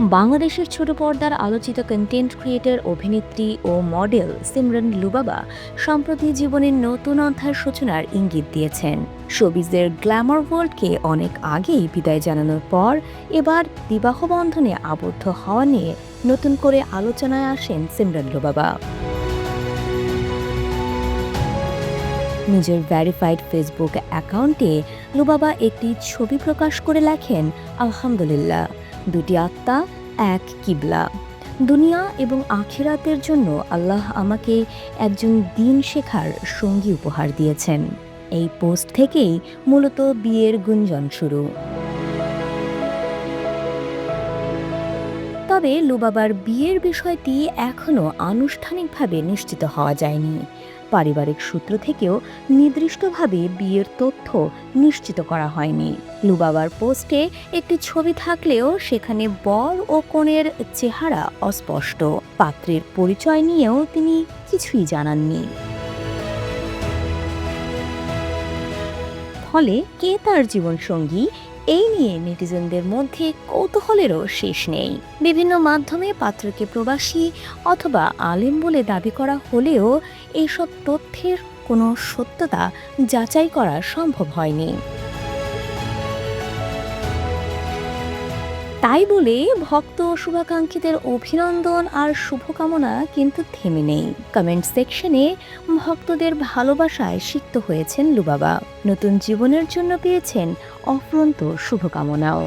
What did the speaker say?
বাংলাদেশের ছোট পর্দার আলোচিত কন্টেন্ট ক্রিয়েটর, অভিনেত্রী ও মডেল সিমরান লুবাবা সম্প্রতি জীবনের নতুন অধ্যায়ের সূচনার ইঙ্গিত দিয়েছেন। শোবিজের গ্ল্যামার ওয়ার্ল্ডকে অনেক আগেই বিদায় জানানোর পর এবার বিবাহ বন্ধনে আবদ্ধ হওয়া নিয়ে নতুন করে আলোচনায় আসেন সিমরান লুবাবা। নিজের ভেরিফাইড ফেসবুক অ্যাকাউন্টে লুবাবা একটি ছবি প্রকাশ করে লেখেন, আলহামদুলিল্লাহ, দুটি আত্মা, এক কিবলা। দুনিয়া এবং আখিরাতের জন্য আল্লাহ আমাকে একজন দিন শেখার সঙ্গী উপহার দিয়েছেন। এই পোস্ট থেকেই মূলত বিয়ের গুঞ্জন শুরু। তবে লুবাবার বিয়ের বিষয়টি এখনও আনুষ্ঠানিকভাবে নিশ্চিত হওয়া যায়নি। পারিবারিক সূত্র থেকেও নির্দিষ্টভাবে বিয়ের তথ্য নিশ্চিত করা হয়নি। লুবাবার পোস্টে একটি ছবি থাকলেও সেখানে বর ও কনের চেহারা অস্পষ্ট। পাত্রের পরিচয় নিয়েও তিনি কিছুই জানাননি। ফলে কে তার জীবনসঙ্গী, এই নিয়ে নেটিজেনদের মধ্যে কৌতূহলেরও শেষ নেই। বিভিন্ন মাধ্যমে পাত্রকে প্রবাসী অথবা আলেম বলে দাবি করা হলেও এইসব তথ্যের কোনো সত্যতা যাচাই করা সম্ভব হয়নি। তাই বলে ভক্ত ও শুভাকাঙ্ক্ষীদের অভিনন্দন আর শুভকামনা কিন্তু থেমে নেই। কমেন্ট সেকশনে ভক্তদের ভালোবাসায় সিক্ত হয়েছেন লুবাবা। নতুন জীবনের জন্য পেয়েছেন অফুরন্ত শুভকামনাও।